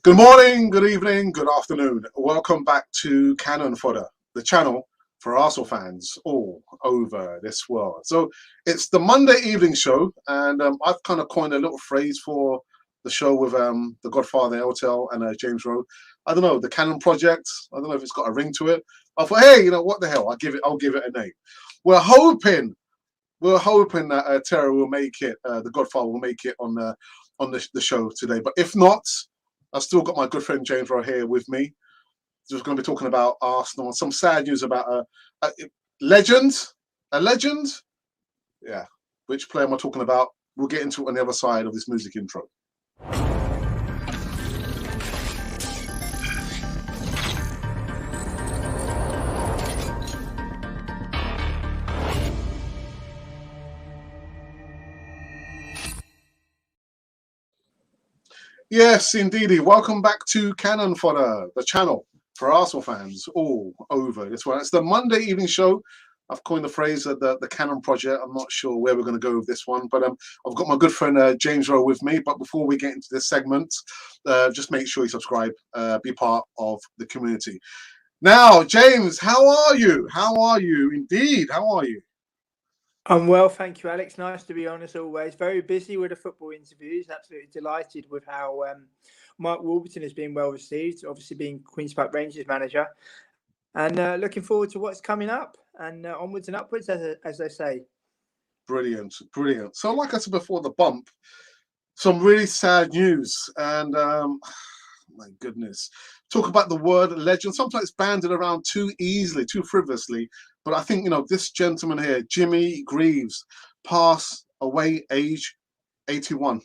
Good morning, good evening, good afternoon. Welcome back to Cannon Fodder, the channel for Arsenal fans all over this world. So it's the Monday evening show, and I've kind of coined a little phrase for the show with the Godfather Eltel and James Rowe. I don't know, the Cannon Project. I don't know if it's got a ring to it. I thought, hey, you know what the hell? I'll give it a name. We're hoping that Terry will make it. The Godfather will make it on the show today. But if not, I've still got my good friend James Rowe here with me. Just going to be talking about Arsenal. Some sad news about a legend. A legend? Yeah. Which player am I talking about? We'll get into it on the other side of this music intro. Yes, indeedy. Welcome back to Cannon Fodder, the channel for Arsenal fans all over this one. It's the Monday evening show. I've coined the phrase the Cannon Project. I'm not sure where we're going to go with this one, but I've got my good friend James Rowe with me. But before we get into this segment, just make sure you subscribe, be part of the community. Now, James, how are you? How are you? Indeed, how are you? I'm well, thank you, Alex. Nice to be on as always. Very busy with the football interviews. Absolutely delighted with how Mark Warburton has been well received, obviously being Queen's Park Rangers manager. And looking forward to what's coming up and onwards and upwards, as they say. Brilliant, brilliant. So like I said before the bump, some really sad news. And my goodness, talk about the word legend. Sometimes it's banded around too easily, too frivolously. But I think, you know, this gentleman here, Jimmy Greaves, passed away age 81.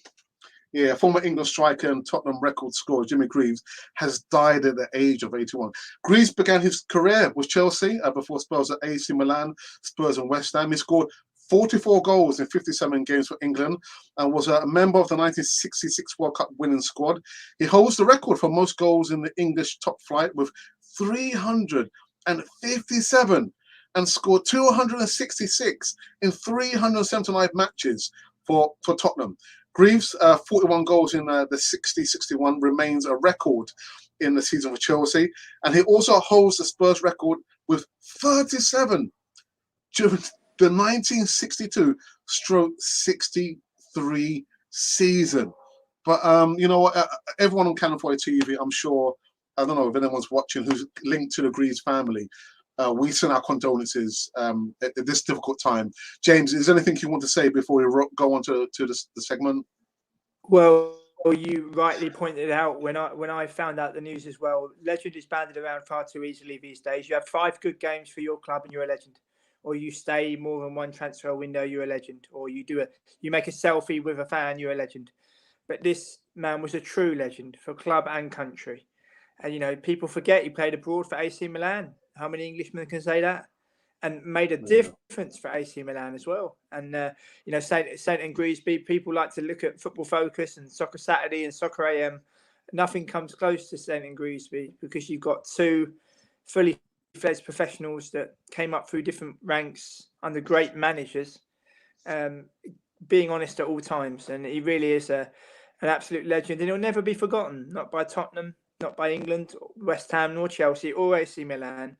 Yeah, former England striker and Tottenham record scorer Jimmy Greaves has died at the age of 81. Greaves began his career with Chelsea before Spurs at AC Milan, Spurs and West Ham. He scored 44 goals in 57 games for England and was a member of the 1966 World Cup winning squad. He holds the record for most goals in the English top flight with 357 and scored 266 in 379 matches for Tottenham. Greaves' 41 goals in the 60-61 remains a record in the season for Chelsea, and he also holds the Spurs record with 37 during the 1962-63 season. But you know what? Everyone on Cannon Fodder TV, I'm sure, I don't know if anyone's watching who's linked to the Greaves family. We send our condolences at this difficult time. James, is there anything you want to say before we go on to the segment? Well, you rightly pointed out when I found out the news as well. Legend is banded around far too easily these days. You have 5 good games for your club and you're a legend. Or you stay more than one transfer window, you're a legend. Or you make a selfie with a fan, you're a legend. But this man was a true legend for club and country. And, you know, people forget he played abroad for AC Milan. How many Englishmen can say that? And made a difference for AC Milan as well. And, you know, St and Greavesby, people like to look at Football Focus and Soccer Saturday and Soccer AM. Nothing comes close to St and Greavesby because you've got 2 fully fledged professionals that came up through different ranks under great managers, being honest at all times. And he really is an absolute legend. And he'll never be forgotten, not by Tottenham, not by England, West Ham, nor Chelsea, or AC Milan.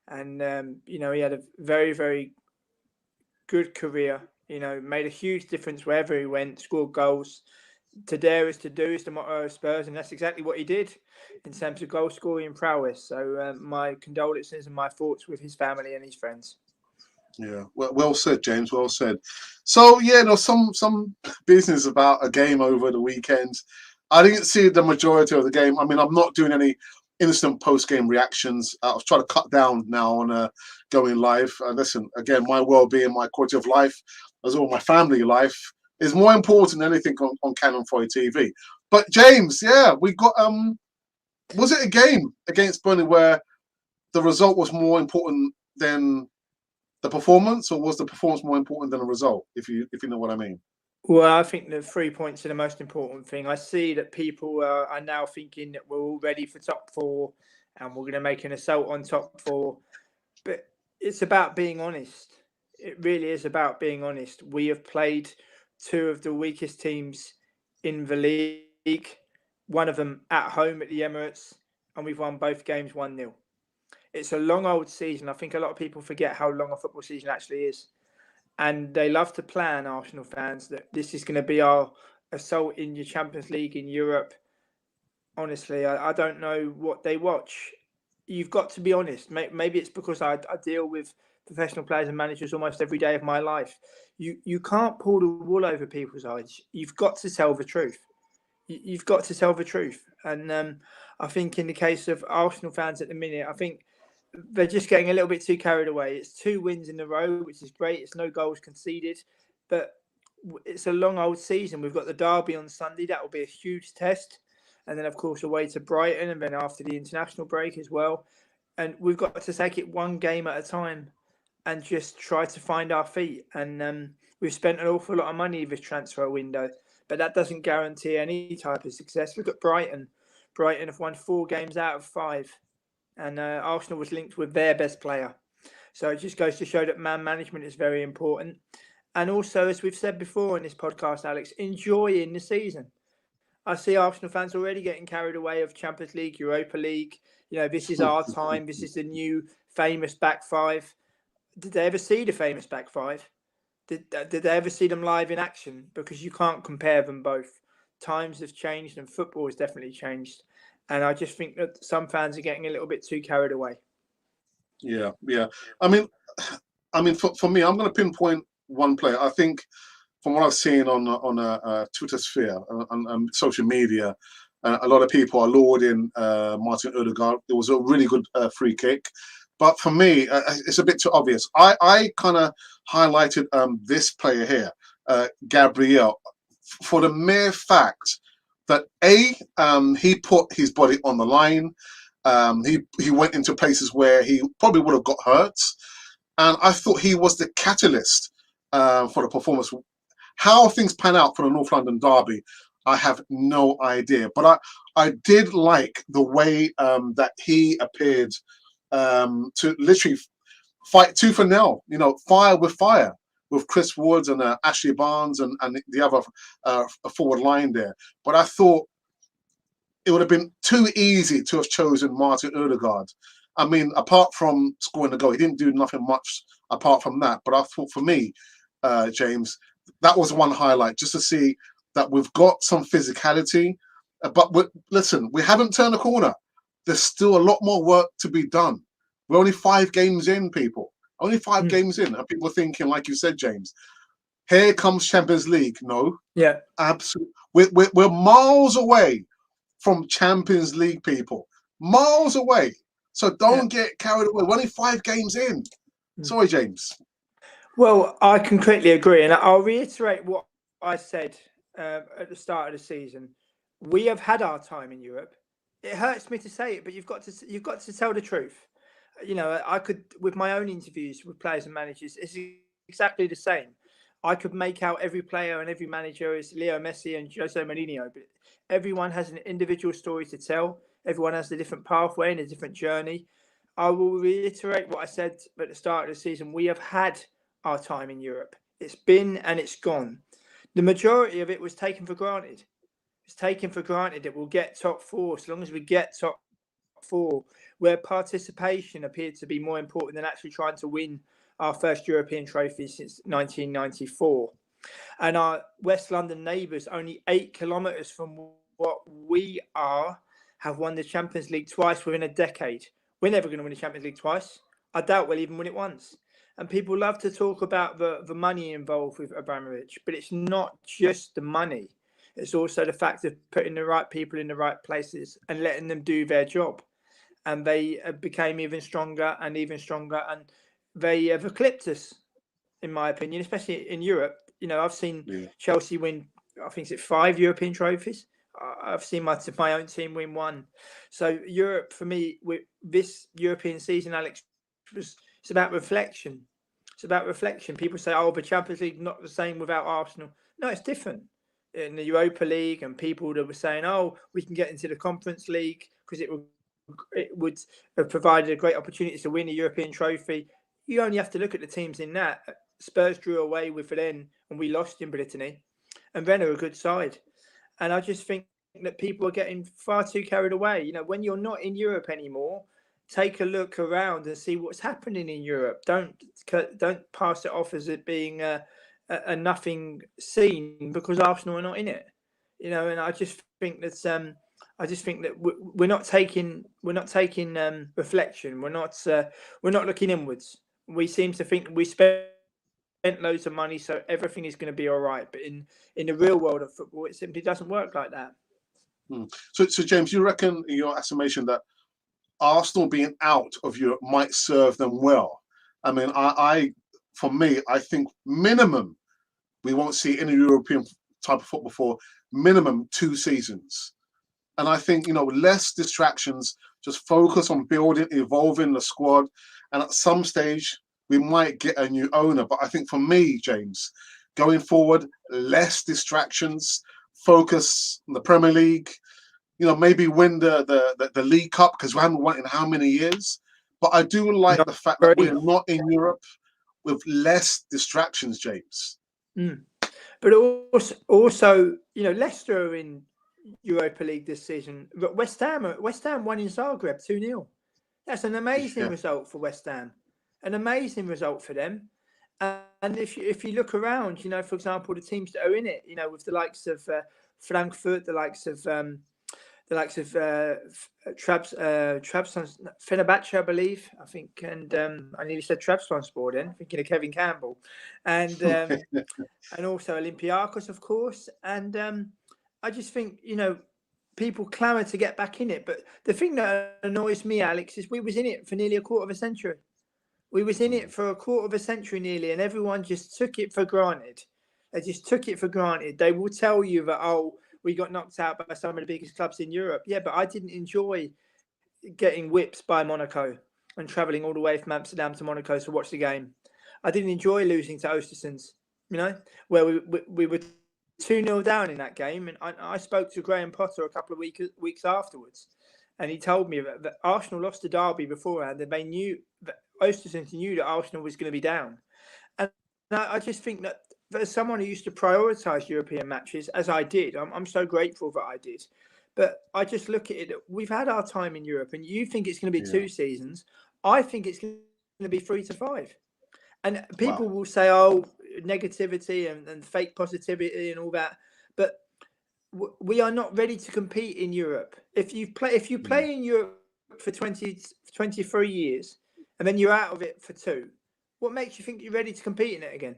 And, you know, he had a very, very good career, you know, made a huge difference wherever he went, scored goals. To dare is to do is the motto of Spurs, and that's exactly what he did in terms of goal scoring prowess. So my condolences and my thoughts with his family and his friends. Yeah, well said, James. Well said. So yeah, there's some business about a game over the weekend. I didn't see the majority of the game. I mean, I'm not doing any instant post-game reactions. I've tried to cut down now on going live. Listen, again, my well-being, my quality of life, as well as my family life, is more important than anything on Cannon Fodder TV. But James, yeah, we got. Was it a game against Burnley where the result was more important than the performance, or was the performance more important than the result? If you know what I mean. Well, I think the 3 points are the most important thing. I see that people are now thinking that we're all ready for top 4 and we're going to make an assault on top 4. But it's about being honest. It really is about being honest. We have played 2 of the weakest teams in the league. one of them at home at the Emirates, and we've won both games 1-0. It's a long old season. I think a lot of people forget how long a football season actually is. And they love to plan, Arsenal fans, that this is going to be our assault in your Champions League in Europe. Honestly, I don't know what they watch. You've got to be honest. Maybe it's because I deal with professional players and managers almost every day of my life. You can't pull the wool over people's eyes. You've got to tell the truth. You've got to tell the truth. And I think in the case of Arsenal fans at the minute, I think they're just getting a little bit too carried away. It's 2 wins in a row, which is great. It's no goals conceded, but it's a long old season. We've got the derby on Sunday. That will be a huge test. And then, of course, away to Brighton, and then after the international break as well. And we've got to take it one game at a time and just try to find our feet. And we've spent an awful lot of money this transfer window, but that doesn't guarantee any type of success. Look at Brighton. Brighton have won 4 games out of 5, and Arsenal was linked with their best player. So it just goes to show that man management is very important. And also, as we've said before in this podcast, Alex, enjoying the season. I see Arsenal fans already getting carried away of Champions League, Europa League. This is our time. This is the new famous back five. Did they ever see the famous back five? Did they ever see them live in action? Because you can't compare them both. Times have changed and football has definitely changed. And I just think that some fans are getting a little bit too carried away. Yeah. I mean, for me, I'm going to pinpoint one player. I think from what I've seen on a Twitter sphere and social media, a lot of people are lauding Martin Odegaard. It was a really good free kick. But for me, it's a bit too obvious. I kind of highlighted this player here, Gabriel, for the mere fact that he put his body on the line. He went into places where he probably would have got hurt. And I thought he was the catalyst for the performance. How things pan out for the North London derby, I have no idea. But I did like the way that he appeared to literally fight tooth and nail, fire with Chris Woods and Ashley Barnes and the other forward line there. But I thought it would have been too easy to have chosen Martin Odegaard. I mean, apart from scoring the goal, he didn't do nothing much apart from that. But I thought for me, James, that was one highlight, just to see that we've got some physicality. But listen, we haven't turned the corner. There's still a lot more work to be done. We're only 5 games in, people. Only 5 games in. And people are thinking, like you said, James, here comes Champions League. No. Yeah. Absolutely. We're miles away from Champions League, people. Miles away. So don't get carried away. We're only 5 games in. Sorry, James. Well, I completely agree. And I'll reiterate what I said at the start of the season. We have had our time in Europe. It hurts me to say it, but you've got to tell the truth. I could, with my own interviews with players and managers, it's exactly the same. I could make out every player and every manager is Leo Messi and Jose Mourinho, but everyone has an individual story to tell. Everyone has a different pathway and a different journey. I will reiterate what I said at the start of the season. We have had our time in Europe. It's been and it's gone. The majority of it was taken for granted. It's taken for granted that we'll get top 4. So long as we get top 4, where participation appeared to be more important than actually trying to win our first European trophy since 1994. And our West London neighbours, only 8 kilometres from what we are, have won the Champions League twice within a decade. We're never going to win the Champions League twice. I doubt we'll even win it once. And people love to talk about the money involved with Abramovich, but it's not just the money. It's also the fact of putting the right people in the right places and letting them do their job. And they became even stronger, and they have eclipsed us, in my opinion, especially in Europe. I've seen Chelsea win, I think it's 5 European trophies. I've seen my own team win 1. So Europe, for me, with this European season, Alex, it's about reflection. It's about reflection. People say, oh, the Champions League not the same without Arsenal. No, it's different. In the Europa League, and people that were saying, oh, we can get into the Conference League because it would have provided a great opportunity to win a European trophy. You only have to look at the teams in that. Spurs drew away with Rennes and we lost in Brittany. And Rennes are a good side. And I just think that people are getting far too carried away. When you're not in Europe anymore, take a look around and see what's happening in Europe. Don't pass it off as it being a nothing scene because Arsenal are not in it. And I just think that we're not taking reflection. We're not looking inwards. We seem to think we spent loads of money, so everything is going to be all right. But in the real world of football, it simply doesn't work like that. So James, you reckon in your estimation that Arsenal being out of Europe might serve them well? I mean, for me, I think minimum we won't see any European type of football for minimum 2 seasons. And I think, less distractions, just focus on building, evolving the squad. And at some stage, we might get a new owner. But I think for me, James, going forward, less distractions, focus on the Premier League, maybe win the League Cup because we haven't won in how many years. But I do like the fact that we're not in Europe with less distractions, James. But also, Leicester are in Europa League this season. But West Ham won in Zagreb 2-0. That's an amazing result for West Ham. An amazing result for them. And if you look around, for example, the teams that are in it, with the likes of Frankfurt, the likes of Fenerbahce, I believe, I think, and I nearly said Trabzonspor then, thinking of Kevin Campbell, and and also Olympiacos, of course. And I just think, people clamour to get back in it. But the thing that annoys me, Alex, is we was in it for nearly a quarter of a century. We was in it for a quarter of a century nearly, and everyone just took it for granted. They just took it for granted. They will tell you that, we got knocked out by some of the biggest clubs in Europe. Yeah, but I didn't enjoy getting whipped by Monaco and travelling all the way from Amsterdam to Monaco to watch the game. I didn't enjoy losing to Ostersunds, where we were 2-0 down in that game. And I spoke to Graham Potter a couple of weeks afterwards, and he told me that Arsenal lost the derby beforehand, and they knew that Ostersunds knew that Arsenal was going to be down. And I just think that as someone who used to prioritise European matches, as I did, I'm so grateful that I did. But I just look at it, we've had our time in Europe, and you think it's going to be 2 seasons. I think it's going to be 3 to 5. And people will say, negativity and fake positivity and all that. But we are not ready to compete in Europe. If you play in Europe for 23 years, and then you're out of it for 2, what makes you think you're ready to compete in it again?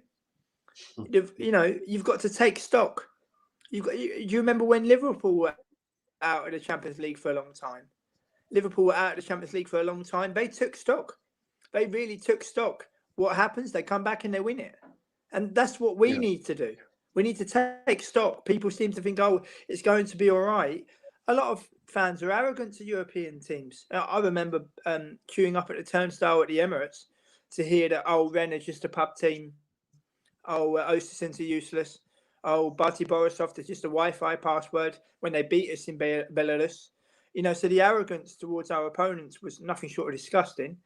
You've got to take stock. Do you remember when Liverpool were out of the Champions League for a long time? Liverpool were out of the Champions League for a long time. They took stock. They really took stock. What happens? They come back and they win it. And that's what we need to do. We need to take stock. People seem to think, it's going to be all right. A lot of fans are arrogant to European teams. I remember queuing up at the turnstile at the Emirates to hear that, Rennes is just a pub team. Ostersunds are useless. Barty Borisov is just a Wi-Fi password when they beat us in Belarus. So the arrogance towards our opponents was nothing short of disgusting.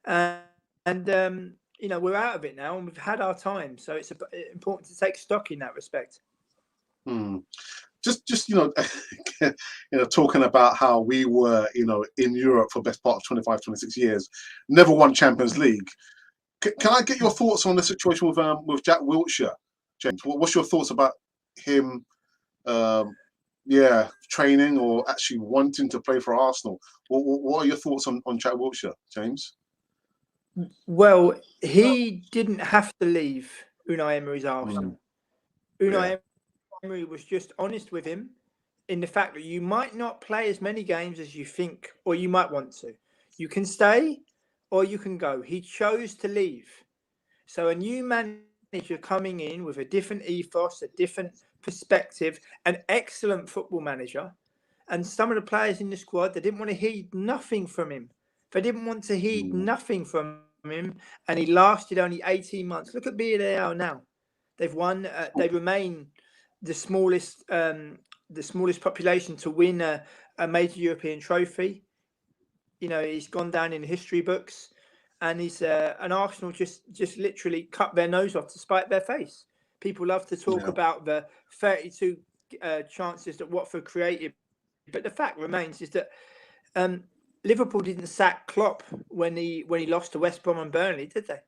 We're out of it now, and we've had our time. So it's important to take stock in that respect. Just talking about how we were, in Europe for the best part of 25, 26 years, never won Champions League. Can I get your thoughts on the situation with Jack Wilshere, James? What's your thoughts about him? Training or actually wanting to play for Arsenal. What are your thoughts on Jack Wilshere, James? Well, he didn't have to leave Unai Emery's Arsenal. Unai Emery was just honest with him in the fact that you might not play as many games as you think, or you might want to. You can stay or you can go. He chose to leave. So a new manager coming in with a different ethos, a different perspective, an excellent football manager, and some of the players in the squad, they didn't want to heed nothing from him. They didn't want to heed nothing from him, and he lasted only 18 months. Look at where they are now. They've won. They remain the smallest population to win a major European trophy. He's gone down in history books, and he's an Arsenal just literally cut their nose off to spite their face. People love to talk about the 32 chances that Watford created. But the fact remains is that Liverpool didn't sack Klopp when he lost to West Brom and Burnley, did they?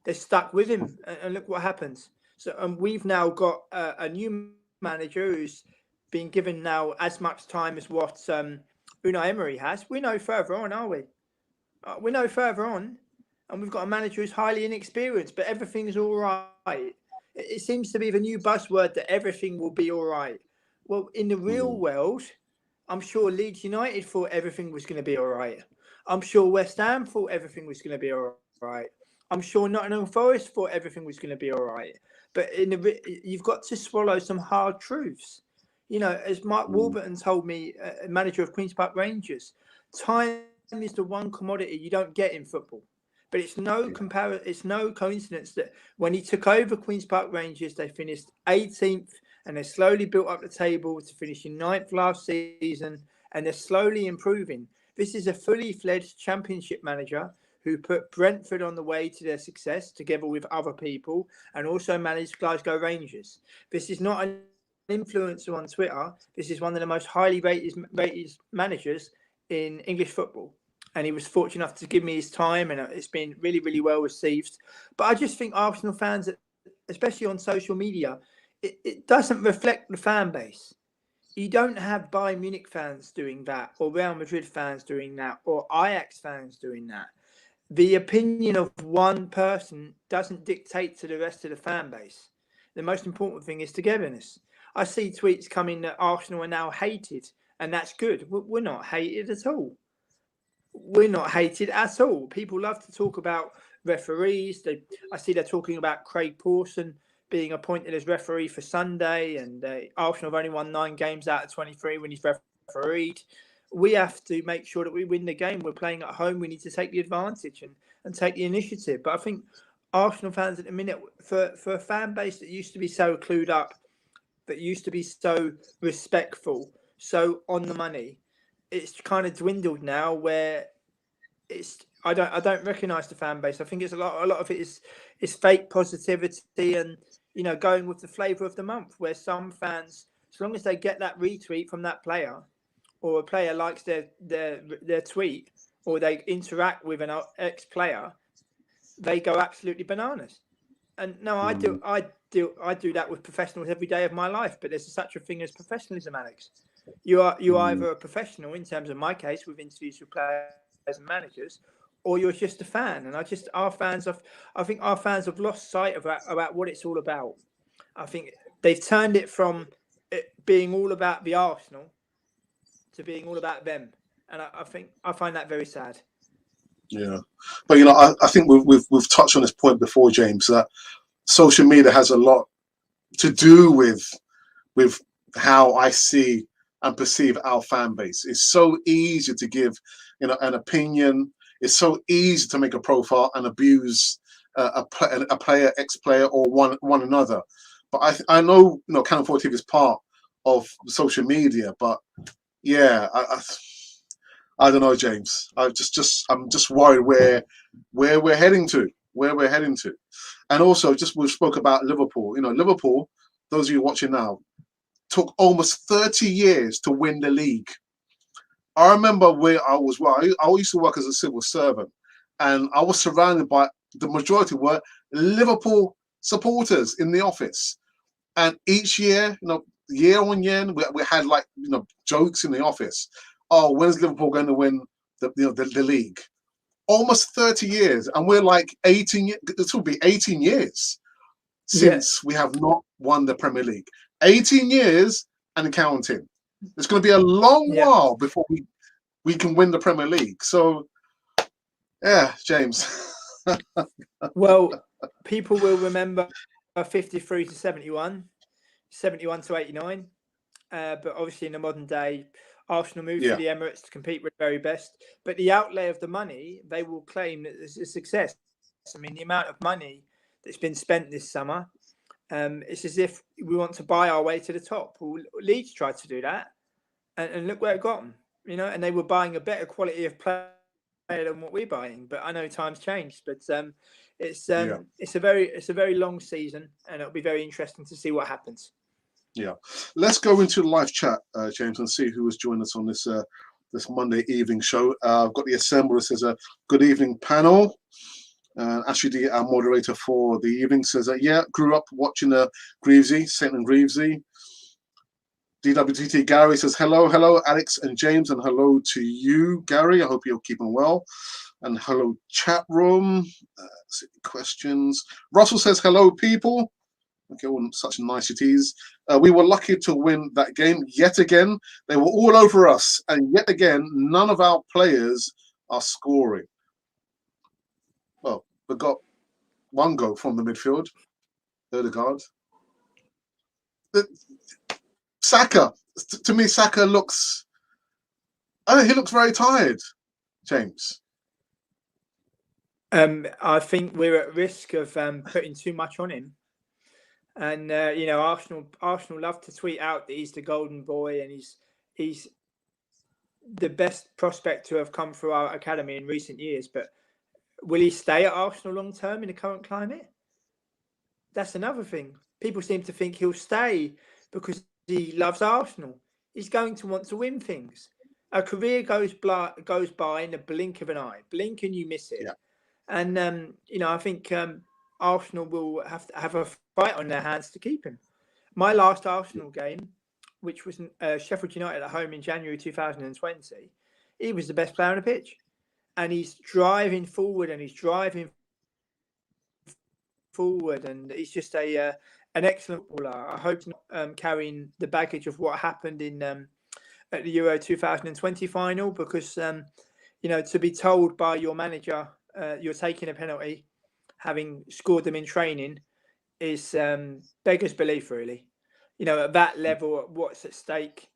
They stuck with him, and look what happens. So we've now got a new manager who's been given now as much time as what Unai Emery has. We're no further on, are we? We're no further on, and we've got a manager who's highly inexperienced, but everything's all right. It seems to be the new buzzword that everything will be all right. Well, in the real world, I'm sure Leeds United thought everything was going to be all right. I'm sure West Ham thought everything was going to be all right. I'm sure Nottingham Forest thought everything was going to be all right. But you've got to swallow some hard truths. You know, as Mark Warburton told me, manager of Queen's Park Rangers, time is the one commodity you don't get in football. But it's no coincidence that when he took over Queen's Park Rangers, they finished 18th, and they slowly built up the table to finishing 9th last season, and they're slowly improving. This is a fully fledged championship manager who put Brentford on the way to their success together with other people, and also managed Glasgow Rangers. This is not an influencer on Twitter. This is one of the most highly rated managers in English football. And he was fortunate enough to give me his time, and it's been really, really well received. But I just think Arsenal fans, especially on social media, it doesn't reflect the fan base. You don't have Bayern Munich fans doing that, or Real Madrid fans doing that, or Ajax fans doing that. The opinion of one person doesn't dictate to the rest of the fan base. The most important thing is togetherness. I see tweets coming that Arsenal are now hated, and that's good. We're not hated at all. We're not hated at all. People love to talk about referees. I see they're talking about Craig Pawson being appointed as referee for Sunday, and Arsenal have only won 9 games out of 23 when he's refereed. We have to make sure that we win the game. We're playing at home. We need to take the advantage and take the initiative. But I think Arsenal fans at the minute, for a fan base that used to be so clued up, that used to be so respectful, so on the money, it's kind of dwindled now. Where I don't recognise the fan base. I think it's a lot of it is fake positivity and going with the flavour of the month. Where some fans, as long as they get that retweet from that player, or a player likes their tweet, or they interact with an ex-player, they go absolutely bananas. And no, I do that with professionals every day of my life. But there's such a thing as professionalism, Alex. You either a professional, in terms of my case, with interviews with players and managers, or you're just a fan. And I think our fans have lost sight about what it's all about. I think they've turned it from it being all about the Arsenal to being all about them, and I find that very sad. Yeah, but I think we've touched on this point before, James, that social media has a lot to do with how I see and perceive our fan base. It's so easy to give an opinion. It's so easy to make a profile and abuse a player, ex-player, or one another. But I know Canon 4 TV is part of social media, but yeah, I don't know, James. I'm just worried where we're heading to, and also we spoke about Liverpool. Liverpool. Those of you watching now, took almost 30 years to win the league. I remember where I was. Well, I used to work as a civil servant, and I was surrounded by the majority were Liverpool supporters in the office, and each year, year on year, we had jokes in the office. Oh, when's Liverpool going to win the league? Almost 30 years, and we're like 18. This will be 18 years since we have not won the Premier League. 18 years and counting. It's going to be a long while before we can win the Premier League. So, yeah, James. Well, people will remember 53 to 71, 71 to 89. But obviously in the modern day, Arsenal moved to the Emirates to compete with the very best. But the outlay of the money, they will claim that it's a success. I mean, the amount of money that's been spent this summer, it's as if we want to buy our way to the top. Well, Leeds tried to do that, and look where it got them. And they were buying a better quality of player than what we're buying. But I know times changed. But it's a very long season, and it'll be very interesting to see what happens. Yeah. Let's go into the live chat, James, and see who has joined us on this this Monday evening show. I've got the assemble. It says a good evening panel. Ashley, our moderator for the evening, says yeah, grew up watching Greavesy, St. and Greavesy. DWTT Gary says hello, Alex and James, and hello to you, Gary. I hope you're keeping well. And hello, chat room. Questions. Russell says hello, people. Okay, all such niceties. We were lucky to win that game yet again. They were all over us, and yet again, none of our players are scoring. Well, we got one goal from the midfield. Odegaard. Saka. To me, Saka looks. He looks very tired, James. I think we're at risk of putting too much on him. And Arsenal love to tweet out that he's the golden boy and he's the best prospect to have come through our academy in recent years. But will he stay at Arsenal long term in the current climate? That's another thing. People seem to think he'll stay because he loves Arsenal. He's going to want to win things. A career goes by in the blink of an eye. Blink and you miss it. Yeah. And I think Arsenal will have to have a fight on their hands to keep him. My last Arsenal game, which was Sheffield United at home in January 2020, he was the best player on the pitch. And he's driving forward and he's driving forward. And he's just an excellent footballer. I hope he's not carrying the baggage of what happened in at the Euro 2020 final, because, to be told by your manager you're taking a penalty, having scored them in training, is beggars belief, really. At that level, what's at stake.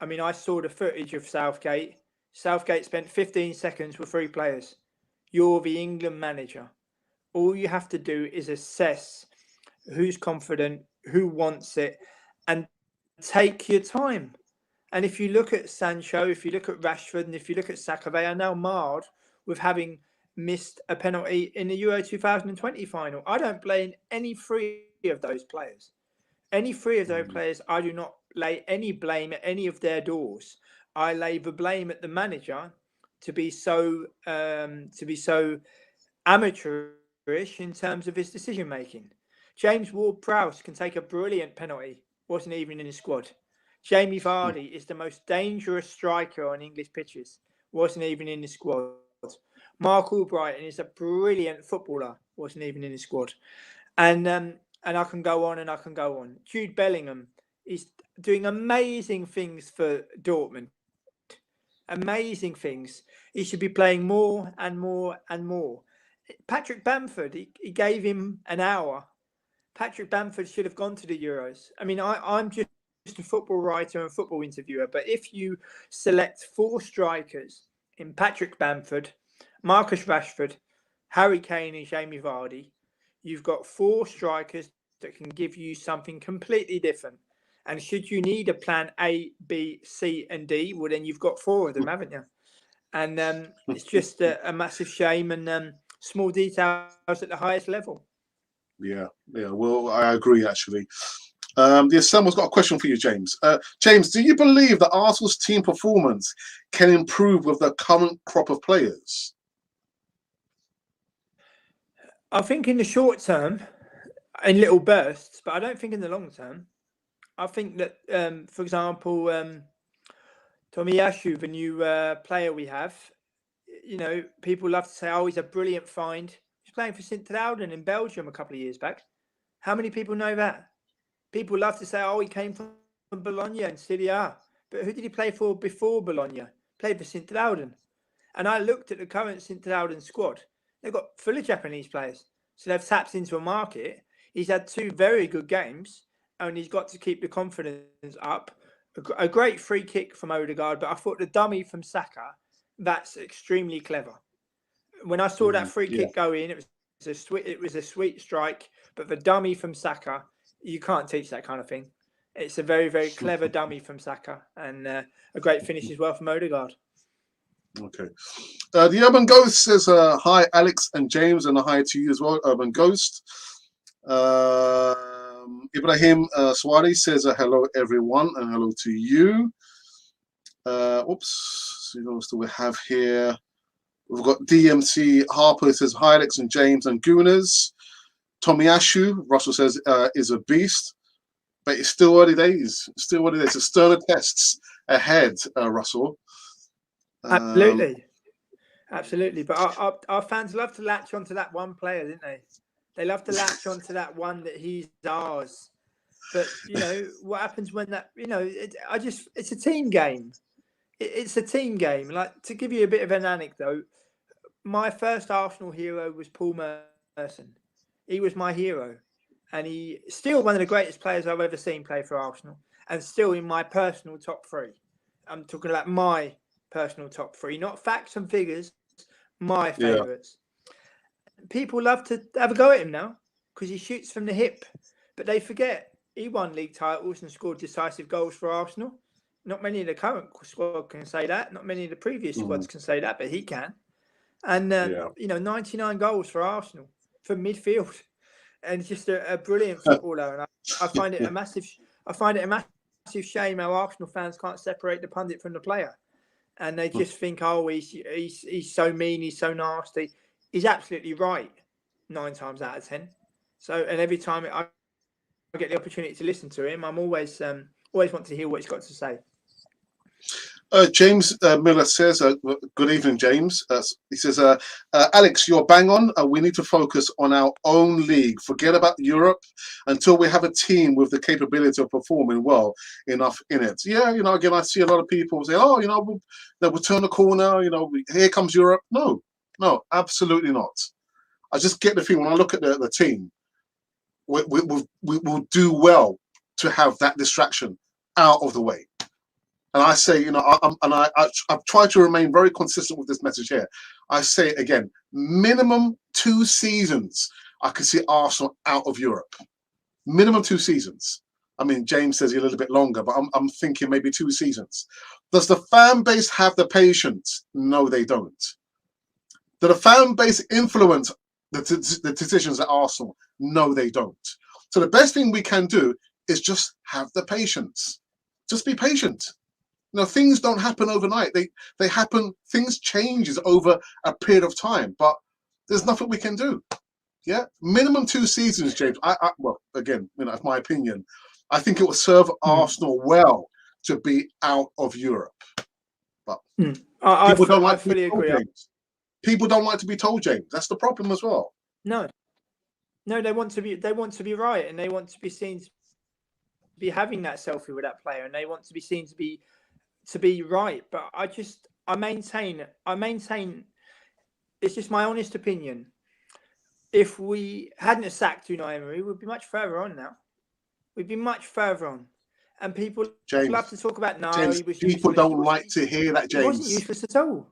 I mean, I saw the footage of Southgate. Southgate spent 15 seconds with 3 players. You're the England manager. All you have to do is assess who's confident, who wants it, and take your time. And if you look at Sancho, if you look at Rashford, and if you look at Saka, they are now marred with having missed a penalty in the Euro 2020 final. I don't blame any 3 of those players. Any 3 of those players, I do not lay any blame at any of their doors. I lay the blame at the manager to be so amateurish in terms of his decision making. James Ward-Prowse can take a brilliant penalty. Wasn't even in his squad. Jamie Vardy is the most dangerous striker on English pitches. Wasn't even in the squad. Mark Albrighton is a brilliant footballer. Wasn't even in his squad. And I can go on and I can go on. Jude Bellingham is doing amazing things for Dortmund. Amazing things. He should be playing more and more and more. Patrick Bamford, he gave him an hour. Patrick Bamford should have gone to the Euros. I mean, I'm just a football writer and football interviewer, but if you select 4 strikers in Patrick Bamford, Marcus Rashford, Harry Kane and Jamie Vardy, you've got 4 strikers that can give you something completely different. And should you need a plan A, B, C and D, well, then you've got 4 of them, haven't you? And it's just a massive shame, and small details at the highest level. Yeah. Well, I agree, actually. The Assemble's got a question for you, James. James, do you believe that Arsenal's team performance can improve with the current crop of players? I think in the short term, in little bursts, but I don't think in the long term. I think that, for example, Tomiyasu, the new player we have, people love to say, oh, he's a brilliant find. He's playing for Sint-Truiden in Belgium a couple of years back. How many people know that? People love to say, oh, he came from Bologna and Serie A. But who did he play for before Bologna? Played for Sint-Truiden. And I looked at the current Sint-Truiden squad. They've got full of Japanese players. So they've tapped into a market. He's had 2 very good games, and he's got to keep the confidence up. A great free kick from Odegaard, but I thought the dummy from Saka, that's extremely clever. When I saw that free kick go in, it was a sweet strike, but the dummy from Saka, you can't teach that kind of thing. It's a very, very clever dummy from Saka, and a great finish as well from Odegaard. Okay. The Urban Ghost says, hi, Alex and James, and a hi to you as well, Urban Ghost. Ibrahim Swari says hello, everyone, and hello to you. Oops, who else do we have here? We've got DMC Harper says hi, Alex and James and Gooners. Tomiyasu, Russell says, is a beast, but it's still early days. Still early days. There's sterner tests ahead, Russell. Absolutely. But our fans love to latch onto that one player, didn't they? They love to latch onto that one that he's ours. But, what happens when that, it's a team game. It's a team game. Like, to give you a bit of an anecdote, my first Arsenal hero was Paul Merson. He was my hero. And he's still one of the greatest players I've ever seen play for Arsenal. And still in my personal top 3. I'm talking about my personal top 3, not facts and figures, my favourites. People love to have a go at him now because he shoots from the hip. But they forget he won league titles and scored decisive goals for Arsenal. Not many of the current squad can say that. Not many of the previous squads can say that, but he can. And, 99 goals for Arsenal from midfield. And just a brilliant footballer. And I find it a massive shame how Arsenal fans can't separate the pundit from the player. And they just think, he's so mean, he's so nasty. He's absolutely right 9 times out of 10. So, and every time I get the opportunity to listen to him, I'm always want to hear what he's got to say. James Miller says, good evening, James. He says, Alex, you're bang on. We need to focus on our own league. Forget about Europe until we have a team with the capability of performing well enough in it. Yeah, again, I see a lot of people say, we'll turn the corner, here comes Europe. No, absolutely not. I just get the feeling when I look at the team, we will do well to have that distraction out of the way. And I say, I've tried to remain very consistent with this message here. I say it again, minimum 2 seasons, I can see Arsenal out of Europe. Minimum 2 seasons. I mean, James says a little bit longer, but I'm thinking maybe 2 seasons. Does the fan base have the patience? No, they don't. Do the fan base influence the decisions at Arsenal? No, they don't. So the best thing we can do is just have the patience. Just be patient. Things don't happen overnight. They happen. Things changes over a period of time, but there's nothing we can do. Yeah, minimum 2 seasons, James. Well, again, that's my opinion. I think it will serve Arsenal well to be out of Europe. But people don't like to be told, James. People don't like to be told, James. That's the problem as well. No, they want to be right, and they want to be seen to be having that selfie with that player, and they want to be seen to be right. But I maintain it's just my honest opinion. If we hadn't sacked Unai Emery, we'd be much further on now. We'd be much further on. And people love to talk about James, he was people useless. don't like to hear that, James. He wasn't useless at all.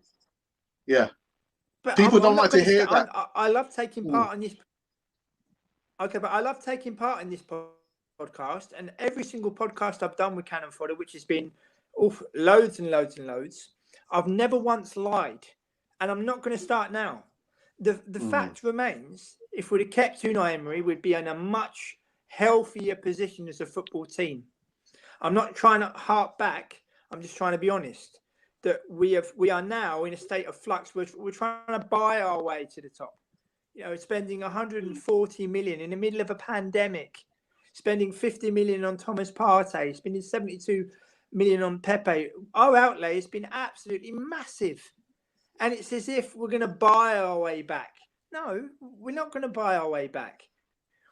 Yeah. But people don't like to hear that. I love taking part in this. Okay, but I love taking part in this podcast, and every single podcast I've done with Cannon Fodder, which has been loads and loads and loads, I've never once lied, and I'm not going to start now. The fact remains, if we'd have kept Unai Emery, we'd be in a much healthier position as a football team. I'm not trying to harp back. I'm just trying to be honest that we are now in a state of flux. We're trying to buy our way to the top. Spending 140 million in the middle of a pandemic, spending 50 million on Thomas Partey, spending 72 million on Pepe. Our outlay has been absolutely massive. And it's as if we're going to buy our way back. No, we're not going to buy our way back.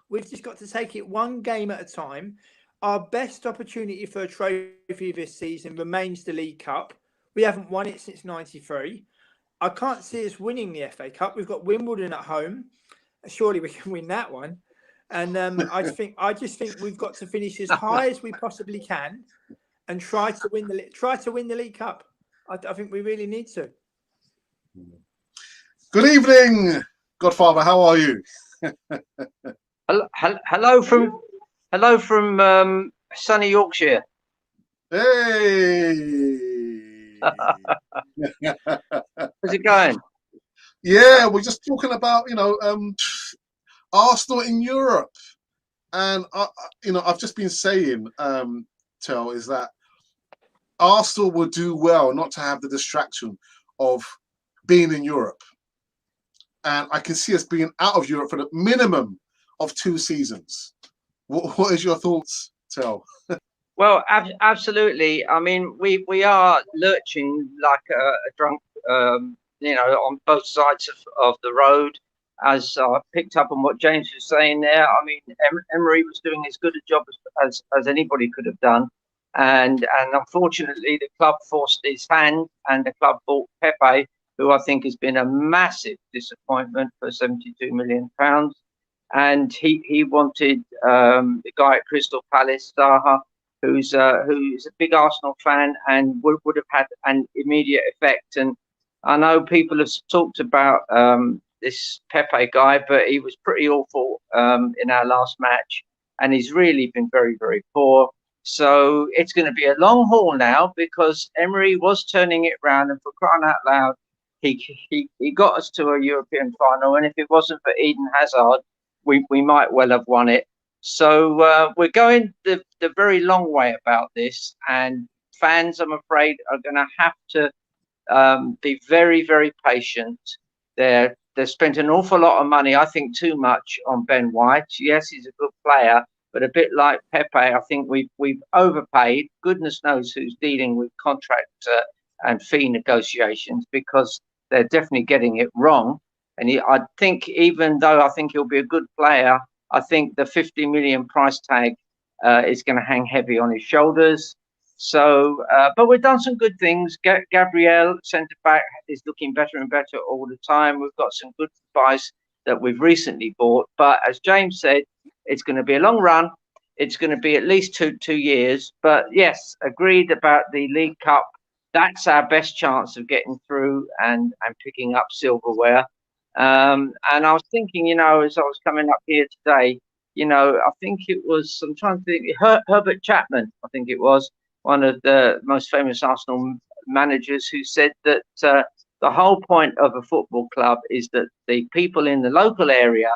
We've just got to take it one game at a time. Our best opportunity for a trophy this season remains the League Cup. We haven't won it since '93. I can't see us winning the FA Cup. We've got Wimbledon at home. Surely we can win that one. And I just think we've got to finish as high as we possibly can and try to win the League Cup. I think we really need to. Good evening, Godfather. How are you? Hello from sunny Yorkshire. Hey. How's it going? Yeah, we're just talking about Arsenal in Europe, And I've just been saying, Tel, is that Arsenal would do well not to have the distraction of being in Europe. And I can see us being out of Europe for the minimum of 2 seasons. What is your thoughts, Tel? Well, absolutely. I mean, we are lurching like a drunk, on both sides of the road. As I picked up on what James was saying there, I mean, Emery was doing as good a job as anybody could have done, and unfortunately, the club forced his hand, and the club bought Pepe, who I think has been a massive disappointment for £72 million. And he wanted the guy at Crystal Palace, Zaha, who's a big Arsenal fan and would have had an immediate effect. And I know people have talked about this Pepe guy, but he was pretty awful in our last match, and he's really been very, very poor. So it's going to be a long haul now, because Emery was turning it round, and for crying out loud, he got us to a European final, and if it wasn't for Eden Hazard, we might well have won it. So we're going the very long way about this, and fans, I'm afraid, are going to have to be very, very patient. They've spent an awful lot of money, I think too much, on Ben White. Yes, he's a good player, but a bit like Pepe, I think we've overpaid. Goodness knows who's dealing with contract and fee negotiations, because they're definitely getting it wrong. And I think, even though I think he'll be a good player, I think the 50 million price tag is going to hang heavy on his shoulders. So, but we've done some good things. Gabriel, centre back, is looking better and better all the time. We've got some good buys that we've recently bought. But as James said, it's going to be a long run. It's going to be at least two years. But yes, agreed about the League Cup. That's our best chance of getting through and picking up silverware. And I was thinking, as I was coming up here today, I think it was, I'm trying to think, Herbert Chapman, I think it was, one of the most famous Arsenal managers, who said that the whole point of a football club is that the people in the local area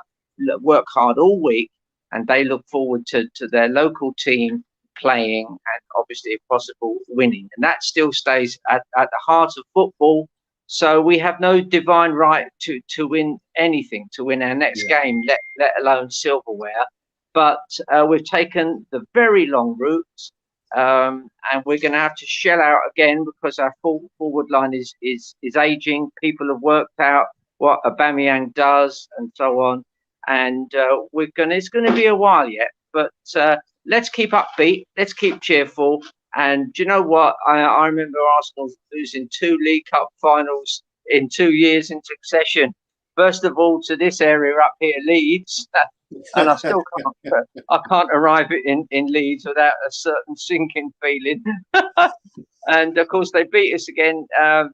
work hard all week, and they look forward to their local team playing and obviously, if possible, winning. And that still stays at the heart of football. So we have no divine right to win anything, to win our next game, let alone silverware. But we've taken the very long route, and we're going to have to shell out again, because our forward line is aging. People have worked out what Aubameyang does and so on, and it's going to be a while yet. But let's keep upbeat, let's keep cheerful. And do you know what? I remember Arsenal losing 2 League Cup finals in 2 years in succession. First of all, to this area up here, Leeds, and I still can't arrive in Leeds without a certain sinking feeling. And of course, they beat us again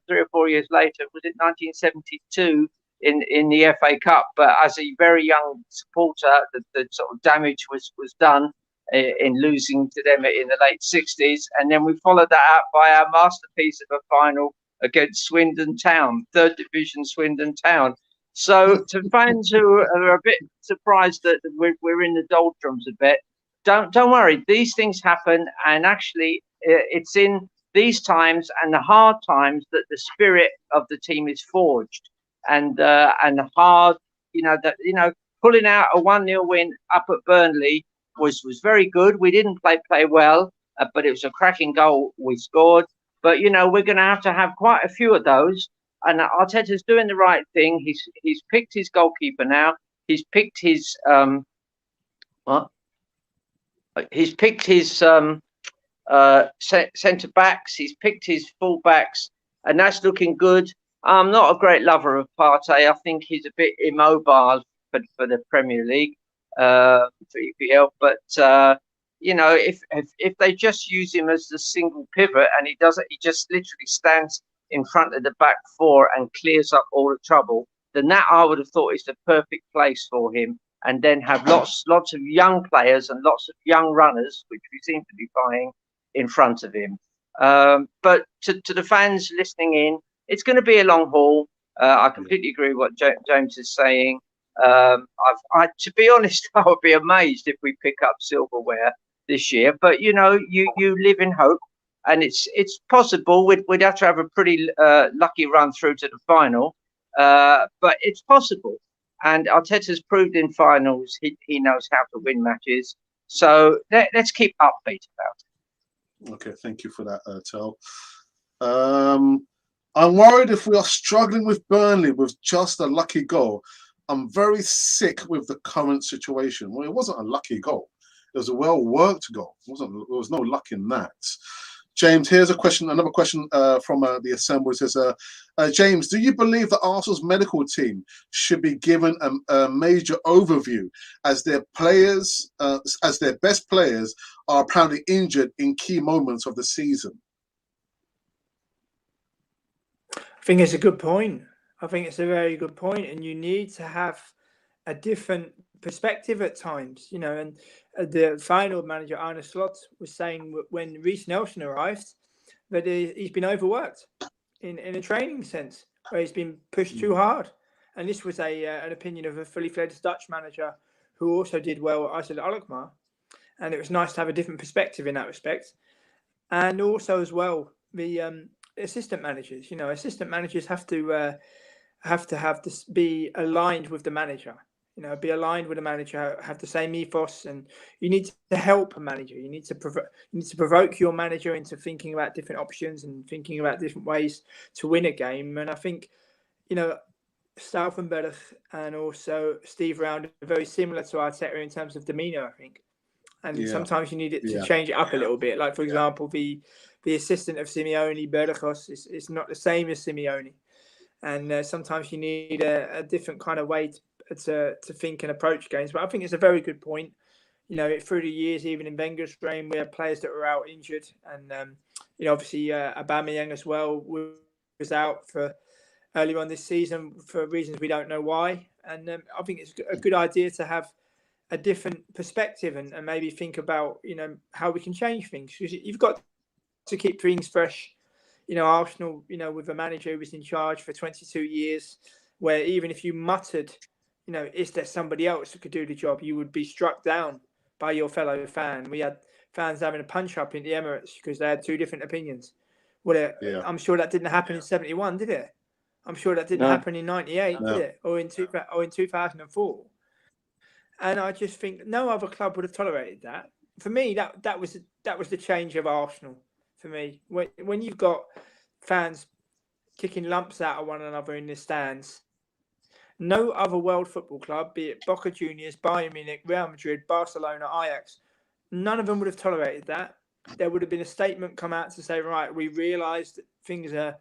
3 or 4 years later. Was it 1972 in the FA Cup? But as a very young supporter, the sort of damage was done in losing to them in the late 60s. And then we followed that up by our masterpiece of a final against Swindon Town, 3rd Division Swindon Town. So to fans who are a bit surprised that we're in the doldrums a bit, don't worry. These things happen, and actually it's in these times and the hard times that the spirit of the team is forged. And the hard, pulling out a 1-0 win up at Burnley was very good. We didn't play well, but it was a cracking goal we scored. But we're going to have quite a few of those. And Arteta's doing the right thing. He's picked his goalkeeper now. He's picked his He's picked his centre backs. He's picked his full backs, and that's looking good. I'm not a great lover of Partey. I think he's a bit immobile for the Premier League, for EPL. But if they just use him as the single pivot, and he just literally stands in front of the back four and clears up all the trouble, then that I would have thought is the perfect place for him. And then have lots of young players and lots of young runners, which we seem to be buying, in front of him. But to the fans listening in, it's going to be a long haul. I completely agree with what James is saying. To be honest, I would be amazed if we pick up silverware this year. But you live in hope, and it's possible. We'd have to have a pretty lucky run through to the final, but it's possible. And Arteta's proved in finals he knows how to win matches. So let's keep upbeat about it. Okay, thank you for that, Tel. I'm worried if we are struggling with Burnley with just a lucky goal. I'm very sick with the current situation. Well, it wasn't a lucky goal. It was a well-worked goal. There was no luck in that. James, here's another question from the Assembly. It says, James, do you believe that Arsenal's medical team should be given a major overview as their best players are apparently injured in key moments of the season? I think it's a good point. I think it's a very good point, and you need to have a different perspective at times, and the final manager, Arne Slot, was saying when Reece Nelson arrived that he's been overworked in a training sense, where he's been pushed too hard. And this was an opinion of a fully fledged Dutch manager who also did well at AZ Alkmaar. And it was nice to have a different perspective in that respect. And also as well, the assistant managers, assistant managers have to have this be aligned with the manager. Be aligned with a manager, have the same ethos, and you need to help a manager. You need to provoke your manager into thinking about different options and thinking about different ways to win a game. And I think, Stauffenberg and also Steve Round are very similar to Arteta in terms of demeanour, I think. And sometimes you need it to change it up a little bit. Like, for example, the assistant of Simeone, Bergos, is not the same as Simeone. And sometimes you need a different kind of way to think and approach games. But I think it's a very good point. Through the years, even in Wenger's reign, we had players that were out injured. And, obviously Aubameyang as well was out for earlier on this season for reasons we don't know why. And I think it's a good idea to have a different perspective and maybe think about, how we can change things. You've got to keep things fresh. Arsenal, with a manager who was in charge for 22 years, where even if you muttered, is there somebody else who could do the job, you would be struck down by your fellow fan. We had fans having a punch up in the Emirates because they had two different opinions. Well, I'm sure that didn't happen in 71, did it? I'm sure that didn't happen in 98, did it? Or in 2004. And I just think no other club would have tolerated that. For me, that was the change of Arsenal. For me, when you've got fans kicking lumps out of one another in the stands, no other world football club, be it Boca Juniors, Bayern Munich, Real Madrid, Barcelona, Ajax, none of them would have tolerated that. There would have been a statement come out to say, right, we realise that things are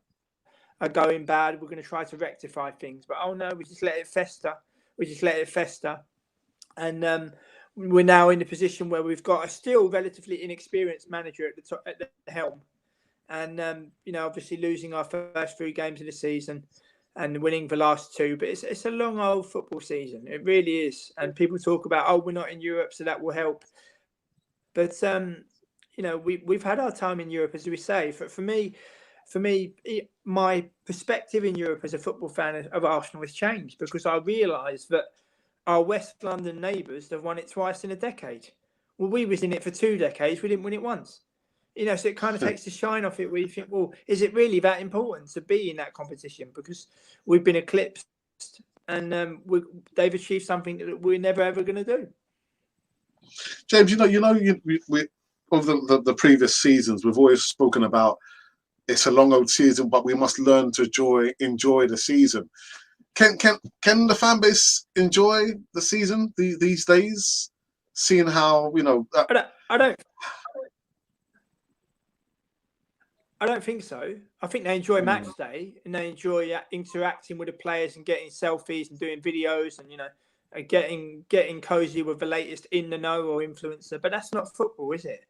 going bad. We're going to try to rectify things. But, oh, no, we just let it fester. And we're now in a position where we've got a still relatively inexperienced manager at the helm. And, obviously losing our first 3 games of the season and winning the last 2. But it's a long old football season. It really is. And people talk about, we're not in Europe, so that will help. But, we've had our time in Europe, as we say. For me, my perspective in Europe as a football fan of Arsenal has changed because I realise that our West London neighbours have won it twice in a decade. Well, we was in it for 2 decades. We didn't win it once. So it kind of takes the shine off it where you think, well, is it really that important to be in that competition? Because we've been eclipsed and they've achieved something that we're never, ever going to do. James, we over the previous seasons, we've always spoken about it's a long old season, but we must learn to enjoy the season. Can the fan base enjoy the season these days? Seeing how I don't think so. I think they enjoy match day and they enjoy interacting with the players and getting selfies and doing videos and getting cozy with the latest in the know or influencer. But that's not football, is it?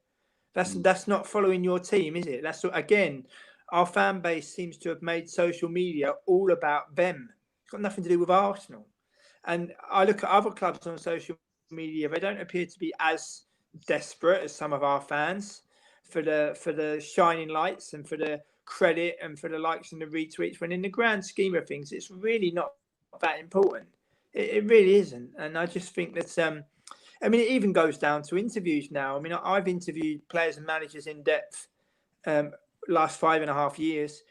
That's not following your team, is it? That's again, our fan base seems to have made social media all about them. It's got nothing to do with Arsenal. And I look at other clubs on social media; they don't appear to be as desperate as some of our fans for the shining lights and for the credit and for the likes and the retweets. When in the grand scheme of things, it's really not that important. It really isn't. And I just think that, I mean, it even goes down to interviews now. I mean, I've interviewed players and managers in depth last 5.5 years.